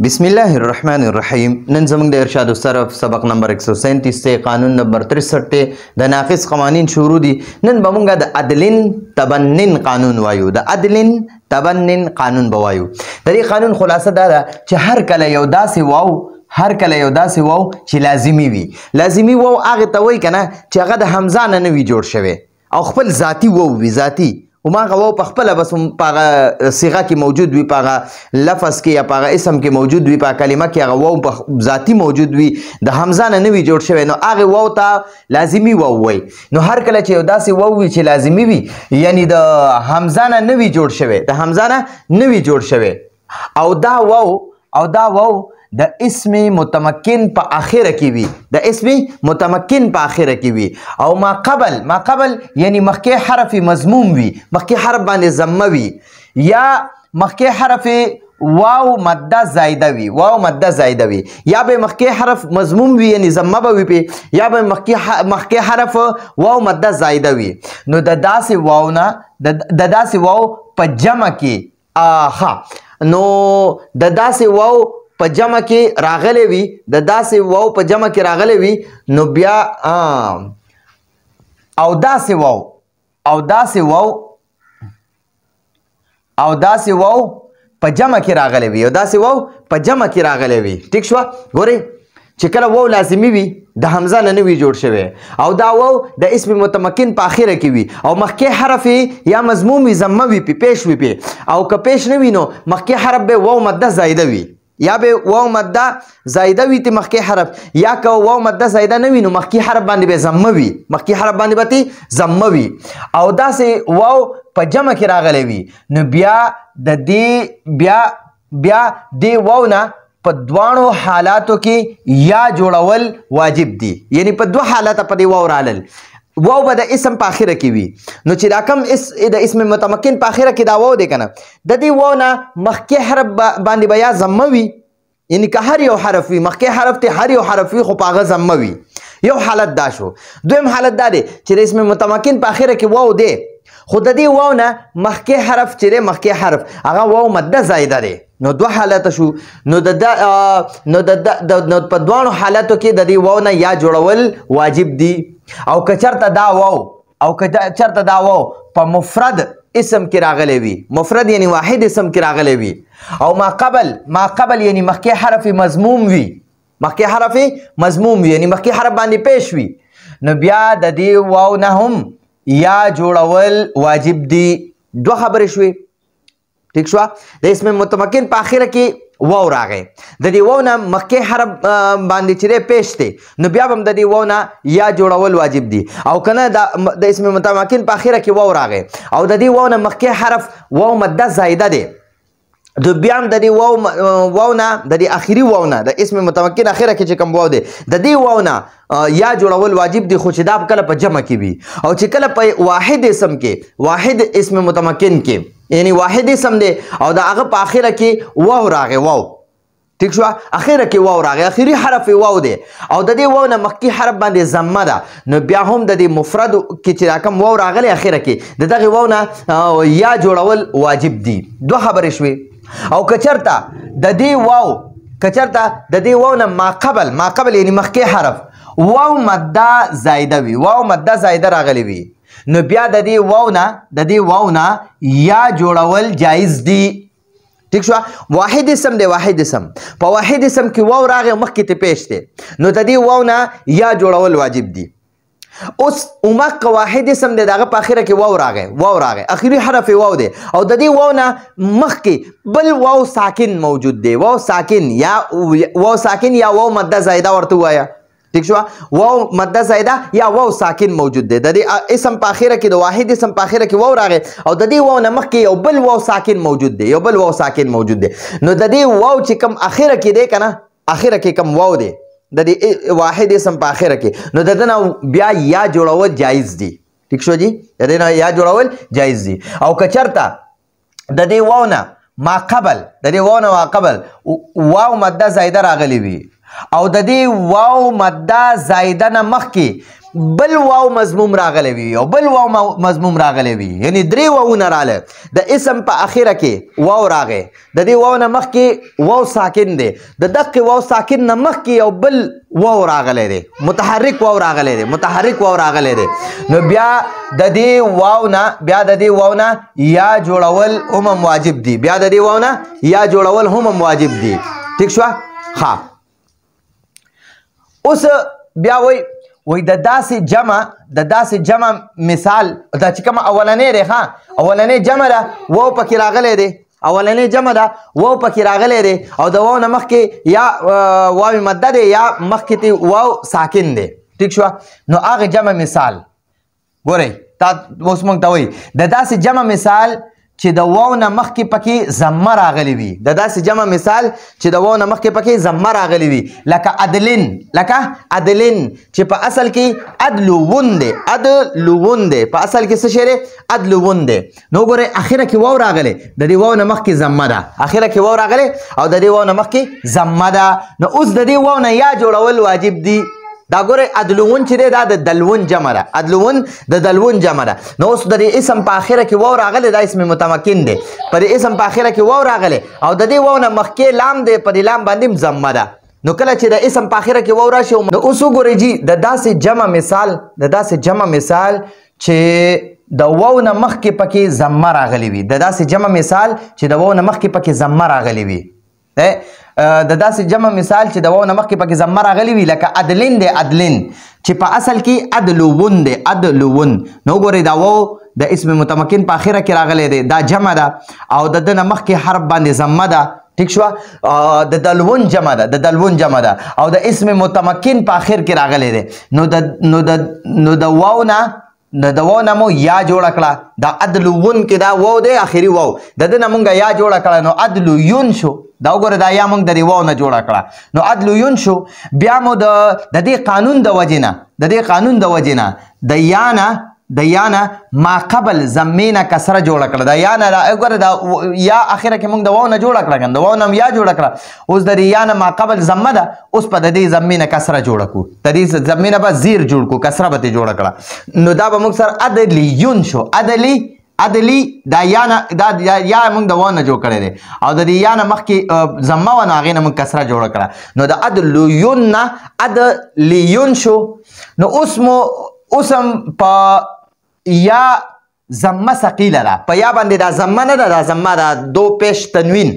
بسم الله الرحمن الرحیم. نن زموږ د ارشاد الصرف سبق نمبر 137 ته قانون نمبر 63 ته د ناقص قوانین شروع دي. نن به موږ د عدلن تبنن قانون وایو. د عدلن تبنن قانون به وایو. د دې قانون خلاصه دا ده چې هر کله یو داسې واو چې لازمی وي. لازمی واو هغه ته وایي کنه چې هغه د حمزه نه وي جوړ شوی او خپل ذاتی واو وي. ذاتی و ما غواو په خپل بس په صيغه کې موجود وي، په لفظ کې یا په اسم کې موجود وي، په کلمه کې هغه واو په ذاتی موجود وي، د حمزه نه وي جوړ شوی، نو هغه واو ته لازمی واو وي. نو هر کله چې یو داسې واو وي چې لازمی وي یعنی د حمزه نه وي جوړ شوی، د حمزه نه وي جوړ شوی او دا واو د اسم متمکن په اخره کې وي، د اسم متمکن په اخره کې وي او ما قبل یعنی مخکې حرف مضموم وي، مخکې حرف باندې ضمه وي، یا مخکې حرف واو مده زائده وي، یا به مخکې حرف مضموم وي یعنی ضمه به وي، یا به مخکې حرف واو مده زائده وي. نو د داسې واو په جمع کې نو د داسې واو په جمع کې راغلی وي، د داسې واو په جمع کې راغلی وي، نو بیا او داسې واو په جمع کې راغلی وي، ټیک شوه. ګورئ چې کله واو لازمی وي د حمزه نه وي جوړ شوی او دا واو د اسم متمکن په اخره کې وي او مخکې حرف یا مضموم وي، ضمه وي، پیش وي، او که پیش نه وي نو مخکې حرف به واو مده زائده وي، یا به واو مده زائده وي ته مخکې حرف، یا که واو مده زائده نه وي نو مخکې حرف باندې به ضمه وي، او داسې واو په جمع کې راغلی وي. نو بیا دې واو نه په دواړو حالاتو کې یا جوړول واجب دي، یعنی په دوه حالته په دې واو رالل. واو به د اسم په اخره کې وي، نو چې دا کم د اسم متمکن په اخره کې دا واو دی کنه، د دې واو نه مخکې حرف باندې به یا ضمه وي، یعنی که هر یو حرف وي، مخکې حرف ته هر یو حرف وي خو په هغه ضمه وي. یو حالت دا شو. دویم حالت دا دی چې د اسم متمکن په اخره کې واو دی خو د دې واو نه مخکې حرف چې دی، مخکې حرف هغه واو مده زائده دی. نو دوه حالت شو. نو په دوانو حالاتو کې د دې واو نه یا جوړول واجب دي. او که چرته دا واو په مفرد اسم کې راغلی وي، مفرد یعنی واحد اسم کې راغلی وي، او ما قبل یعنی مخکې حرف مضموم وي، یعنی مخکې حرف باندې پیش وي، نو بیا د دې واو نه هم یا جوړول واجب دي. دوه خبرې شوې، ٹھیک شو. د اسم متمکن په اخره کې واو راغی، د دې واو نه مخکې حرف باندې چې پیش دی نو بیا هم د دې واو نه یا جوړول واجب دي. او کنه د اسم متمکن په اخره کې واو راغی او د دې واو نه مخکې حرف واو مده زائده دی، نو بیا هم د دې واو نه د دې اخري واو نه د اسم متمکن اخره کې چې کوم واو دی د دې واو نه یا جوړول واجب دي، خو چې دا کله په جمع کې وي او چې کله په واحد اسم کې، واحد اسم متمکن کې یعنی واحد اسم دی او د هغه په اخره کې واو راغی، واو ٹھیک شو، اخره کې واو راغی، اخري حرف واو دی او د دې واو نه مخکې حرف باندې ضمه ده، نو بیا هم د دې مفرد کې چې راکم واو راغلی اخره کې د دغه واو نه یا جوړول واجب دي. دوه خبرې شوې. او کچرته د دې واو نه ما قبل یعنی مخکې حرف واو مده زائده وي، واو مده زائده راغلی وي، نو بیا د دې واو نه یا جوړول جایز دي. ٹھیک شو. واحد اسم دی، په واحد اسم کې واو راغی مخکې ته پیش دی، نو د دې واو نه یا جوړول واجب دي. اوس عمق واحد اسم دی، دغه په اخره کې واو راغی، اخري حرف واو دی او د دې واو نه مخکې بل واو ساکن موجود دی، واو ساکن یا واو مده زائده ورته وایا، ٹھیک شو. واو مده زائده یا واو ساکن موجود دی، د دې اسم په اخره کې د واحد اسم په اخره کې واو راغی او د دې واو نه مخکې یو بل واو ساکن موجود دی، نو د دې واو چې کوم اخره کې دی کنه، اخره کې کوم واو دی د دې واحد اسم په اخره کې، نو د دې نه بیا یا جوړول جایز دي. ٹھیک شو جی، د دې نه یا جوړول جایز دي. او که چرته د دې واو نه ما قبل واو مده زائده راغلی وي او د دې واو مده زائده نه مخکې بل واو مضموم راغلی وي او بل واو مضموم راغلی وي یعنی درې واوونه راغله د اسم په اخره کې واو راغی د دې واو نه مخکې واو ساکن دی د دقې واو ساکن نه مخکې یو بل واو راغلی دی متحرک واو راغلی دی متحرک واو راغلی دی نو بیا د دې واو نه یا جوړول هم واجب دي بیا د دې واو نه یا جوړول هم واجب دي ٹھیک شو ها اوس بیا وای د داسې جمع مثال دا چې کوم اولنې دی ښه اولنې جمع ده واو پکې راغلی دی اولنې جمع ده واو پکې راغلی دی او د واو نه مخکې یا واو مده دی یا مخکې تی واو ساکن دی ټیک شوه نو هغه جمع مثال ګورئ تا اوس موږ ته وایي د داسې جمع مثال چې د واو نه مخکې پکې ضمه راغلی وي د داسې جمع مثال چې د واو نه مخکې پکې ضمه راغلی وي لکه عدلن چې په اصل کې عدلون دی په اصل کې څه شی دی عدلون دی نو ګورئ اخره کې واو راغلی د دې واو نه مخکې ضمه ده اخره کې واو راغلی او د دې واو نه مخکې ضمه ده نو اوس د دې واو نه یا جوړول واجب دي دا ګورئ عدلون چې دی دا د دلون جمع ده عدلون د دلون جمع ده نو اوس د دې اسم په اخره کې واو راغلی دا اسم متمکن دی په دې اسم په اخره کې واو راغلی او د دې واو نه مخکې لام دی په دې لام باندې هم ضمه ده نو کله چې د اسم په اخره کې واو راشي نو اوس وګورئ جی د داسې جمع مثال چې د واو نه مخکې پکې ضمه راغلی وي د داسې جمع مثال چې د واو نه مخکې پکې ضمه راغلی وي د داسې جمع مثال چې د واو نه مخکې پکې ضمه راغلی وي لکه عدلن دی عدلن چې په اصل کې عدلون دی عدلون نو وګورئ دا واو د اسم متمکن په اخره کې راغلی دی دا جمع ده او د ده نه مخکې حرف باندې ضمه ده ٹھیک شوه د دلون جمع ده او د اسم متمکن په اخر کې راغلی دی نو د واو نه مو یا جوړه کړه دا عدلون کې دا واو دی اخري واو د ده نه مونږ یا جوړه کړه نو عدلون شو دا وګوره دا یا موږ د دې واو نه جوړه کړه نو عدلون شو بیا مو د دې قانون د وجې نه د یا نه ما قبل ضمې نه کسره جوړه کړه د یا نه وګوره دا یا اخره کې موږ د واو نه جوړه کړه کنه د واو نه یا جوړه کړه اوس د دې یا نه ما قبل ضمه ده اوس په د دې ضمې نه کسره جوړه کړو د دې ضمې نه به زیر جوړ کړو کسره به ترې جوړه کړه نو دا به موږ سره عدلیون شو عدلی دا یا موږ د واو نه جوړ کړی دی او د دې یا نه مخکې ضمه وه نو هغې نه موږ کسره جوړه کړه نو د عدلیون نه عدلیون شو نو اوس هم په یا ضمه ثقیله ده په یا باندې دا ضمه نه ده دا ضمه ده دو پیش تنوین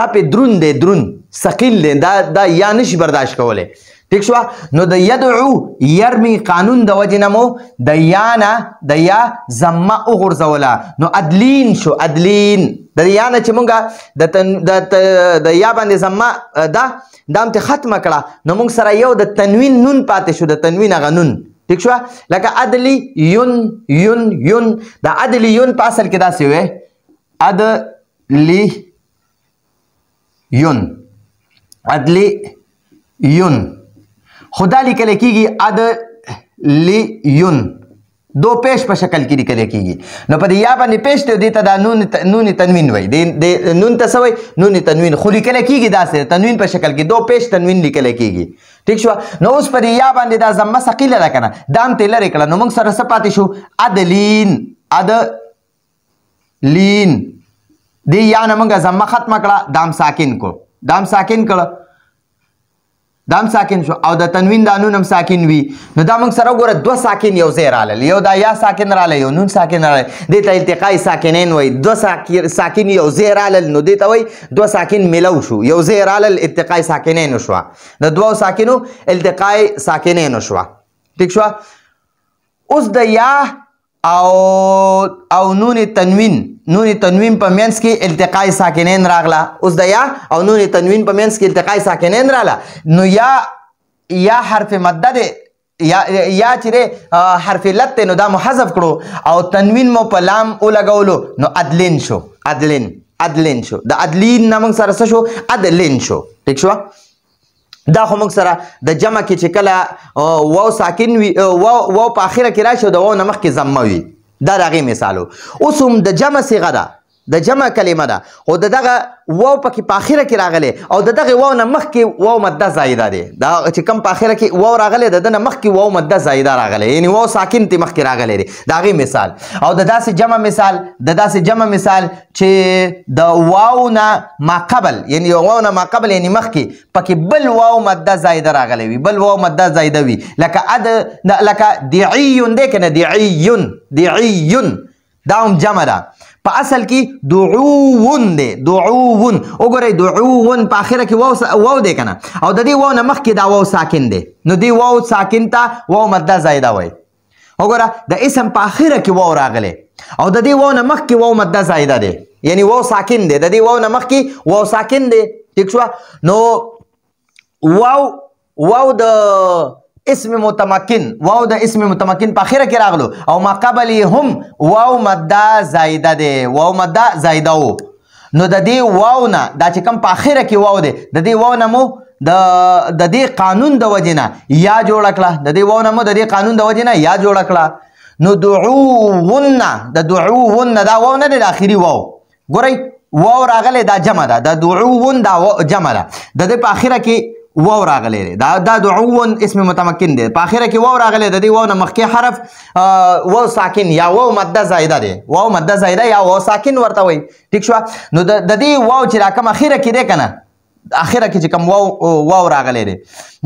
دا په درون دی درون ثقیل دی دا یا نشي برداشت کولی ٹھیک شو نو د یدعو یرمی قانون د وجې نه مو د یا ضمه وغورځوله نو عدلین شو عدلین د یا نه چې مونږه د یا باندې ضمه ده دا هم ترې ختمه کړه نو مونږ سره یو د تنوین نون پاتې شو د تنوین هغه نون ٹھیک شو لکه عدلی یون دا عدلی یون په اصل کې داسې وی عدلی یون خدا لیکل کېږي عدلیون دو پیش په شکل کې لیکل کېږي نو په دې یا باندې پیش دی دې ته دا نون تنوین وایي د نون ته څه وایي نون تنوین خو لیکل کېږي داسې تنوین په شکل کې دو پیش تنوین لیکل کېږي ٹھیک شو نو اوس په دې یا باندې دا ضمه ثقیله ده که نه دا هم ترې لرې کړه نو موږ سره څه پاتې شو عدلین دې یا نه موږ ضمه ختمه کړه دام ساکن کړه دام ساکن شو او د تنوین دا نون هم ساکن وي نو دا موږ سره وګوره دوه ساکن یو ځای راغلل یو دا یا ساکن راغلی یو نون ساکن راغلی دې ته التقای ساکنین وایي دوه ساکن یو ځای راغلل نو دې ته وایي دوه ساکن ملو شو یو ځای راغلل التقای ساکنین شوه د دوو ساکنو التقای ساکنین شوه ٹھیک شوه اوس د یا او نون تنوین په منځ کې التقای ساکنین راغله اوس د یا او نون تنوین په منځ کې التقای ساکنین راغله نو یا حرف مده دی یا چې دی حرف علت دی نو دا مو حذف کړو او تنوین مو په لام ولګولو نو عدلین شو عدلین شو د عدلین نه موږ سره څه شو عدلین شو ٹھیک شو دا خو موږ سره د جمع کې چې کله واو ساکن وي واو په اخره کې راشي او د واو نه مخکې ضمه وي دا د هغې مثال اوس هم د جمع صیغه ده د جمع کلمه ده خو دغه واو پکې په اخره کې راغلی او دغه واو نه مخکې واو مده زایده دی دا چې کوم په اخره کې واو راغلی د نه مخکې واو مده زایده راغلی یعنی واو ساکن ته مخکې راغلی دی د هغې مثال او د داسې جمع مثال چې د واو نه ما قبل یعنی واو نه ما قبل یعنی مخکې پکې بل واو مده زایده راغلی وي بل واو مده زایده وي لکه دعیون دی که نه دعیون دا هم جمع ده په اصل کې دعوون دی دعوون وګورئ دعوون په اخره کې واو دی کنه او د دې واو نه مخکې دا واو ساکن دی نو دې واو ساکن ته واو مده زایده وایي وګوره د اسم په اخره کې واو راغلی او د دې واو نه مخکې واو مده زایده دی یعنی واو ساکن دی د دې واو نه مخکې واو ساکن دی ٹھیک شوه نو واو د اسم متمکن په اخره کې راغلو او ما قبل هم واو مده زایده دی واو مده زایده و نو د دې واو نه دا چې کوم په اخره کې واو دی د دې واو نه مو د دې قانون د وجې نه یا جوړه کړه د دې واو نه مو د دې قانون د وجې نه یا جوړه کړه نو دعوون دا واو نه دی د اخري واو ګورئ واو راغلی دا جمع ده د دعوون دا جمع ده د دې په اخره کې واو راغلی دی دا دعوون اسم متمکن دی په اخره کې واو راغلی د دې واو نه مخکې حرف واو ساکن یا واو مده زایده دی واو مده زایده یا واو ساکن ورته وایي ټیک شوه نو د دې واو چې را کوم اخره کې دی که نه اخره کې چې کوم واو راغلی دی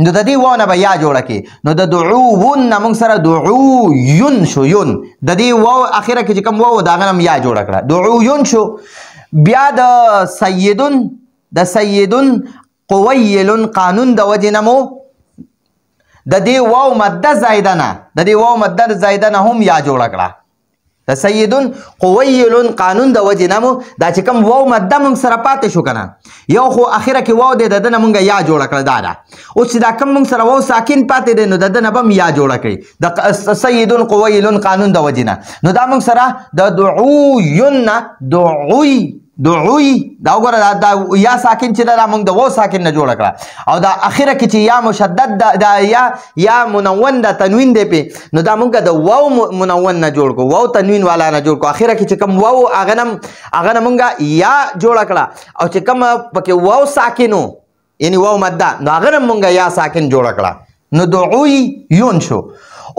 نو د دې واو نه به یا جوړه کړي نو د دعوون نه موږ سره دعویون شو یون د دې واو اخره کې چې کوم واو د هغه نه یا جوړه کړه دعویون شو بیا د سیدون قویلن قانون د وجې نه مو د دې واو مده زایده نه هم یا جوړه کړه د سیدون قویلن قانون د وجې نه مو دا چې کوم واو مده موږ سره پاتې شو که نه یو خو اخره کې واو دی د ده نه موږ یا جوړه کړه دا ده اوس چې دا کوم موږ سره واو ساکن پاتې دی نو د ده نه به هم یا جوړه کړي د سیدون قویلن قانون د وجې نه نو دا موږ سره د دعویون نه دعوی دا وګوره دا یا ساکن چې دا موږ د واو ساکن نه جوړه کړه او دا اخره کې چې یا مشدد دا یا منون دا تنوین دی پې نو دا موږ د واو منون نه جوړ کړو واو تنوین والا نه جوړ کړو اخره کې چې کوم واو هغه نه موږ یا جوړه کړه او چې کوم پکې واو ساکن یعنی واو مده نو هغه نه موږ یا ساکن جوړه کړه نو دعوی یون شو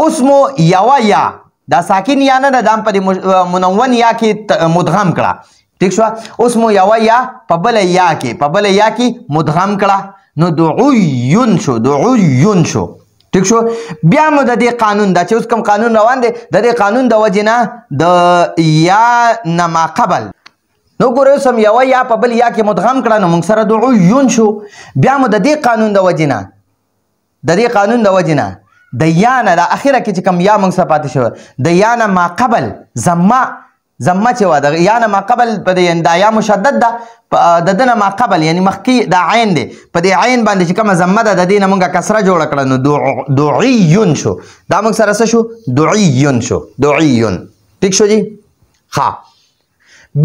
اوس مو یوه یا دا ساکن یا نه ده دا هم په منون یا کې مدغم کړه ٹھیک شو اوس مو یوه یا په بله یا کې مدغم کړه نو دعویون شو ٹھیک شو بیا مو د دې قانون دا چې اوس کوم قانون روان دی د دې قانون د وجې نه د یا نه ما قبل نو ګورئ اوس هم یوه یا په بل یا کې مدغم کړه نو موږ سره دعویون شو بیا مو د دې قانون د وجې نه د یا نه د اخره کې چې کوم یا موږ سره پاتې شوی د یا نه ما قبل زمه چې وه د یا نه ما قبل په دې دا یا مشدد ده د ده نه ما قبل یعنی مخکې دا عین دی په دې عین باندې چې کومه زمه ده د دې نه موږ کسره جوړه کړه نو دعیون شو دا موږ سره څه شو دعیون ټیک شو جی ها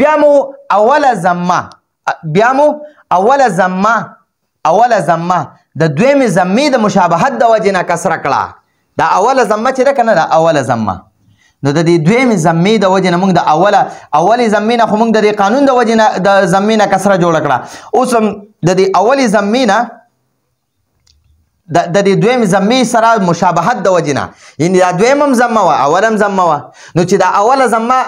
بیا مو اوله زمه د دویمې زمې د مشابهت د وجې نه کسره کړه دا اوله زمه چې ده که نه دا اوله زمه نو د دې دویمې زمې د وجې نه موږ د اولې زمې نه خو موږ د دې قانون د وجې نه د زمې نه کسره جوړه کړه اوس هم د دې اولې زمې نه د دې دویمې زمې سره مشابهت د وجې نه یعنې دا دویم هم زمه وه اول هم زمه وه نو چې دا اوله زمه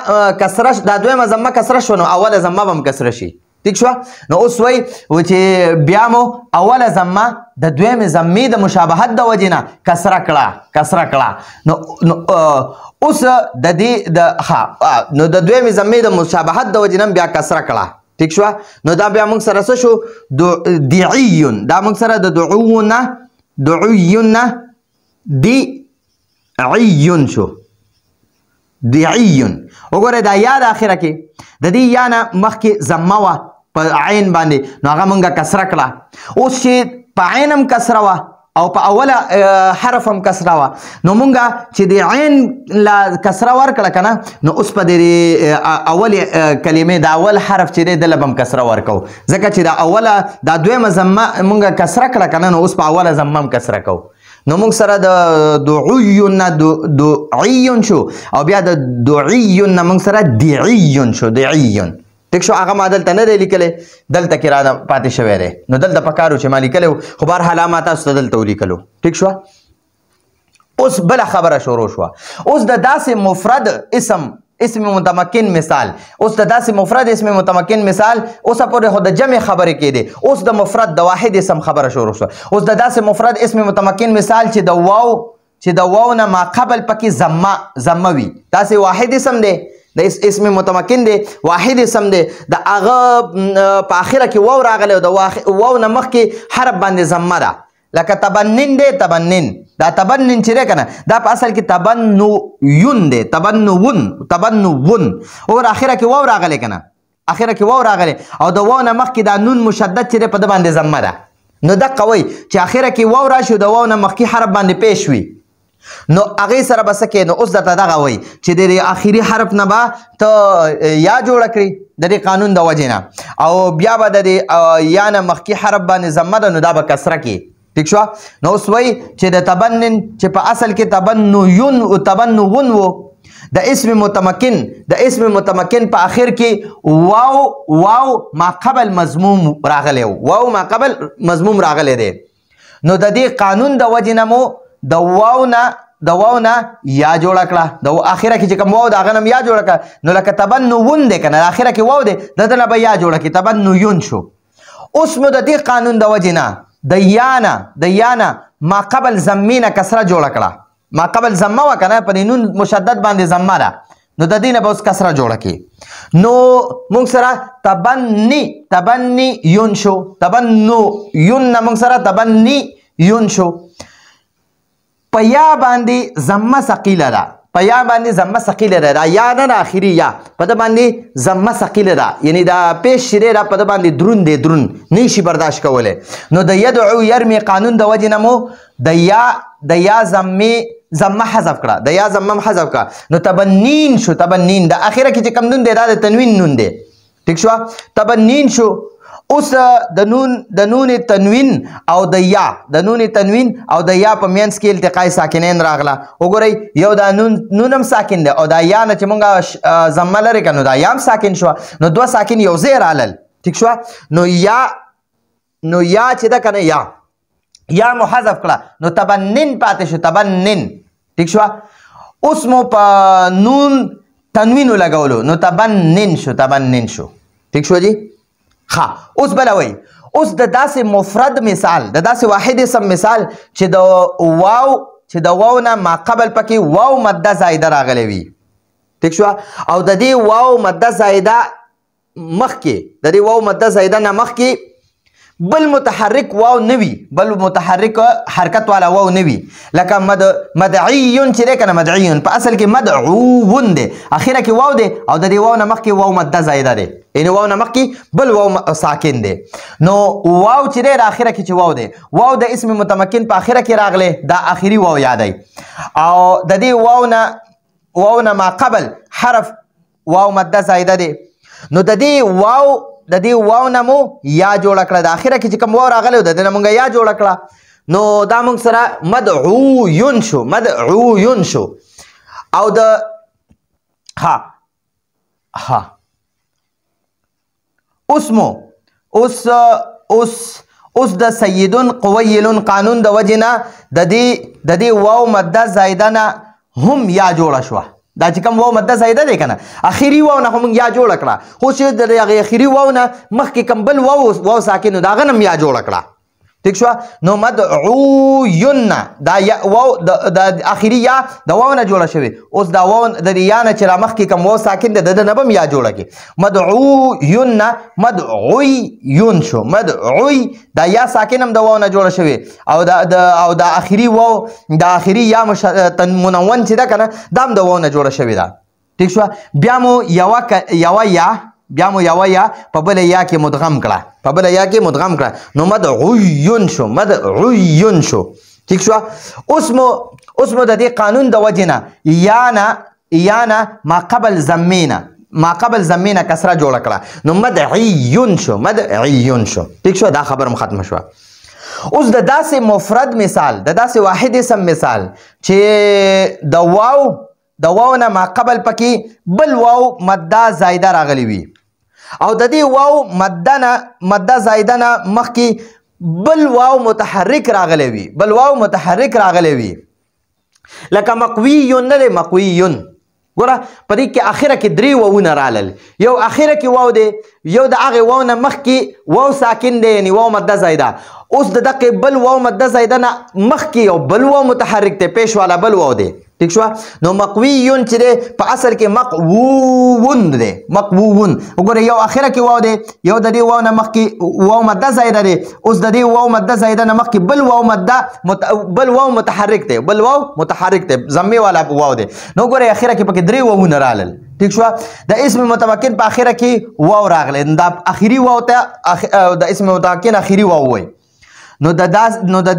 کسره دا دویمه زمه کسره شوه نو اوله زمه به هم کسره شي ٹھیک شو نو اوس وایي چې بیا مو اوله زمه د دویمې زمې د مشابهت د وجې نه کسره کړه نو اوس د دې نو د دویمې زمې د مشابهت د وجې نه بیا کسره کړه ٹھیک شو نو دا بیا موږ سره څه شو دعیون دا موږ سره د دعویون نه دعیون شو دعیون وګوره دا یا د اخره کې د دې یا نه مخکې زمه وه په عین باندې نو هغه موږ کسره کړه اوس چې په عین هم کسره وه او په اوله حرف هم کسره وه نو موږ چې د عین لا کسره ورکړه که نه نو اوس په دې اولې کلمې د اول حرف چې دی دله به هم کسره ورکوو ځکه چې د اوله دا دویمه زمه موږ کسره کړه که نه نو اوس په اوله زمه هم کسره کوو نو موږ سره د دعویون نه دعیون شو او بیا د دعیون نه موږ سره دعیون شو ټیک شو هغه ما دلته نه دی لیکلی دلته کې را پاتې شوی دی نو دلته پکار و چې ما لیکلی خو بهرحال ما تاسو ته دلته ولیکلو ټیک شوه اوس بله خبره شروع شوه اوس د داسې مفرد اسم متمکن مثال اوس د داسې مفرد اسم متمکن مثال اوسه پورې خو د جمع خبرې کېدې اوس د مفرد د واحد اسم خبره شروع شوه اوس د داسې مفرد اسم متمکن مثال چې د واو نه ما قبل پکې ضمه وي داسې واحد اسم دی د اسم متمکن دی واحد اسم دی د هغه په آخره کې واو راغلی او د واو نه مخکې حرف باندې ضمه ده لکه تبنن دی تبنن دا تبنن چې دی که نه دا په اصل کې تبنون دی تبنون اور آخره کې واو راغلی که نه آخره کې واو راغلی او د واو نه مخکې دا نون مشدد چې دی په ده باندې ضمه ده نو دقه وایي چې آخره کې واو راشي د واو نه مخکې حرف باندې پیش وي نو هغې سره به څه کوې نو اوس درته دغه وایي چې د دې آخري حرف نه به ته یا جوړه کړي د دې قانون د وجې نه او بیا به د دې یا نه مخکې حرف باندې ضمه ده نو دا به کسره کې ٹھیک شو نو اوس وایي چې د تبنن چې په اصل کې تبنون و د اسم متمکن په آخر کې واو ما قبل مضموم راغلی واو ما قبل مضموم راغلی دی نو د دې قانون د وجې نه مو د واو نه یا جوړه کړه د آخره کې چې کوم واو د هغه نه یا جوړه کړه نو لکه تبنون دی که نه آخره کې واو دی د ده نه به یا جوړه کړي تبنون شو اوس مو د دې قانون د وجې نه د یا نه ما قبل ضمې نه کسره جوړه کړه ما قبل ضمه وه که نه په نون مشدد باندې ضمه ده نو د دې نه به اوس کسره جوړه کړي نو موږ سره تبنیون شو تبنیون نه موږ سره تبنیون شو په یا باندې ضمه ثقیله ده په یا باندې ضمه ثقیله ده دا یا نه د آخري یا په ده باندې ضمه ثقیله ده یعنی دا پیش چې دی دا په ده باندې دروند دی دروند نه شي برداشت کولی نو د یدعو یرمي قانون د وجې نه مو د یا ضمه حذف کړه د یا ضمه هم حذف کړه نو تبنین شو تبنین د آخره کې چې کوم نون دی دا د تنوین نون دی ٹھیک شو تبنین شو اوس د نون تنوین او د نون تنوین او د یا په منځ کې التقای ساکنین راغله وګورئ یو دا نون هم ساکن دی او دا یا نه چې مونږ ضمه لرې که نو دا یا هم ساکن شوه نو دوه ساکن یو ځای رالل ټیک شوه نو یا چې ده که نه یا مو حذف کړه نو تبنن پاتې شو تبنن ٹیک شوه اوس مو په نون تنوین ولګولو نو تبنن شو ٹیک شو جی اوس بله وایي اوس د داسې مفرد مثال د داسې واحد اسم مثال چې د واو نه ما قبل پکې واو مده زایده راغلی وي ٹھیک شوه او د دې واو مده زایده مخکې د دې واو مده زایده نه مخکې بل متحرک واو نه وي بل متحرک حرکت والا واو نه وي لکه مدعیون چې دی که نه مدعیون په اصل کې مدعوون دی اخره کې واو دی او د دې واو نه مخکې واو مده زایده دی یعنی واو نه مخکې بل واو ساکن دی نو واو چې دی د اخره کې چې واو دی واو د اسم متمکن په اخره کې راغلی دا آخري واو یادی او د دې واو نه ما قبل حرف واو مده زایده دی نو د دې واو نه مو یا جوړه کړه د آخره کې چې کوم واو راغلی و د دې نه مونږ یا جوړه کړه نو دا مونږ سره مدعویون شو او د اوس د سیدون قویلون قانون د وجې نه د دې واو مده زایده نه هم یا جوړه شوه دا چې کوم واو مده زایده دی که نه اخري واو نه خو موږ یا جوړه کړه خو چې د هغې اخري واو نه مخکې کوم بل واو ساکن نو د هغه نه هم یا جوړه کړه ٹھیک شوه نو مدعویون دا واو د اخري یا د واو نه جوړه شوې اوس دا واو د دې یا نه چې را مخکې کوم واو ساکن دی د ده نه به هم یا جوړه کړي مدعویون نه مدعویون شو مدعوی دا یا ساکن هم د واو نه جوړه شوې او د اخري واو د اخري یا منون چې ده که نه دا هم د واو نه جوړه شوې ده ٹھیک شوه بیا مو یوه یا په بله یا کې مدغم کړه نو مدعویون شو ٹھیک شوه اوس مو د دې قانون د وجې نه یا نه ما قبل ضمې نه کسره جوړه کړه نو مدعیون شو ٹھیک شوه دا خبر هم ختمه شوه اوس د داسې مفرد مثال د داسې واحد اسم مثال چې د واو نه ما قبل پکې بل واو مده زایده راغلی وي او د دې واو مده زائده نه مخکې بل واو متحرک راغلی وي لکه مقوی نه دی مقوی ګوره په دې کې اخره کې درې واوونه رالل یو اخره کې واو دی یو د هغې واو نه مخکې واو ساکن دی یعنې واو مده زایده اوس د دقې بل واو مده زایده نه مخکې یو بل واو متحرک دی پیش والا بل واو دی ٹھیک شو نو مقویون چې دی په اصل کې مقوون دی مقوون وګوره یو اخره کې واو دی یو د دې واو نه مخکې واو مده زایده دی اوس د دې واو مده زایده نه مخکې بل واو متحرک دی ضمې والا واو دی نو وګوره اخره کې پکې درې واوونه رالل ٹھیک شو د اسم متمکن په اخره کې واو راغلی دا اخري واو ته د اسم متمکن اخري واو وایي نو د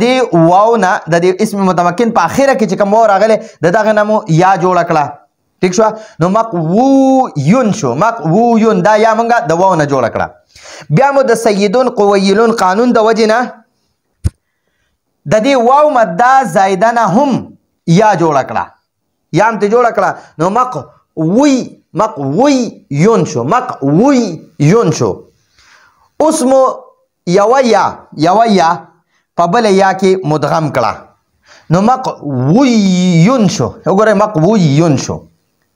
دې واو نه د دې اسم متمکن په اخره کې چې کوم واو راغلی د دغه نه مو یا جوړه کړه ٹھیک شو نو مقویون شو مقویون دا یا موږ د واو نه جوړه کړه بیا مو د سیدون قویلون قانون د وجې نه د دې واو مده زایده نه هم یا جوړه کړه یا هم ته جوړه کړه نو مقویون شو اوس مو یوه یا په بله یا کې مدغم کړه نو مقویون شو وګورئ مقویون شو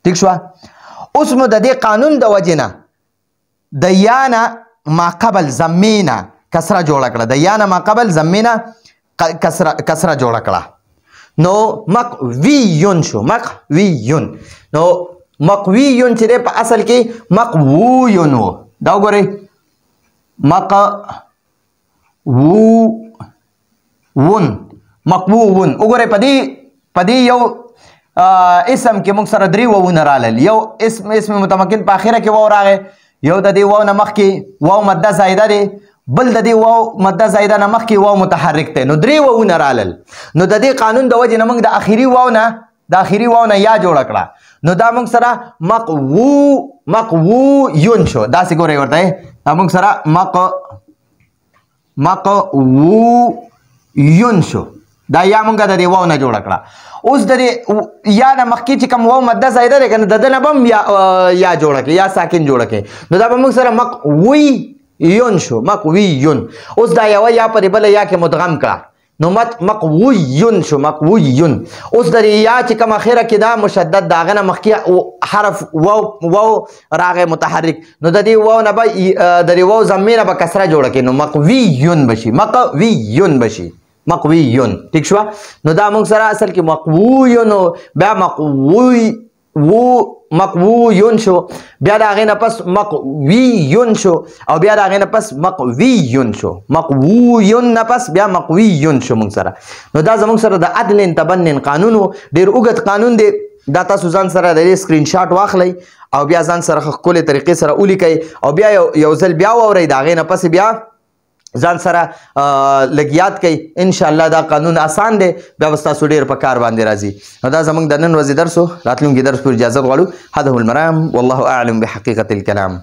ٹھیک شو اوس مو د دې قانون د وجې نه د یا نه ما قبل ضمې نه کسره جوړه کړه د یا نه ما قبل ضمې نه کسره جوړه کړه نو مقویون شو مقویون نو مقویون چې دی په اصل کې مقویون و دا وګورئ مقوون وګورئ په دې یو اسم کې موږ سره درې واوونه رالل یو اسم متمکن په اخره کې واو راغی یو د دې واو نه مخکې واو مده زایده دی بل د دې واو مده زایده نه مخکې واو متحرک دی نو درې واوونه رالل نو د دې قانون د وجې نه موږ د اخري واو نه یا جوړه کړه نو دا موږ سره مقویون شو داسې ګورئ ورته دا موږ سره مقویون شو دا یا موږ د دې واو نه جوړه کړه اوس د دې یا نه مخکې چې کوم واو مده زایده دی که نه د ده نه به هم یا جوړه کړې یا ساکن جوړه کړې نو دا به موږ سره مقویون شو مقویون اوس دا یوه یا په دې بله یا کې مدغم کړه نو مقویون شو مقویون اوس د یا چې کوم اخره کې دا مشدد د هغه نه مخکې حرف واو راغی متحرک نو د دې واو نه به د دې واو ضمې نه به کسره جوړه کړي نو مقویون بشي مقویون ٹھیک شو نو دا موږ سره اصل کې مقویون بیا مقویون شو بیا د هغې نه پس مقویون شو او بیا د هغې نه پس مقویون شو مقویون نه پس بیا مقویون شو موږ سره نو دا زموږ سره د عدل تبنن قانون و ډېر اوږد قانون دی دا تاسو ځان سره د دې سکرین شاټ واخلئ او بیا ځان سره ښکلې طریقې سره ولیکئ او بیا یو ځل بیا واورئ د هغې نه پسې بیا ځان سره لږ یاد کوي انشاءالله دا قانون آسان دی بیا به ستاسو ډېر په کار باندې راځي نو دا زموږ د نن ورځې درس و راتلونکي درس پورې اجازت غواړو هذا هو المرام والله اعلم بحقیقة الکلام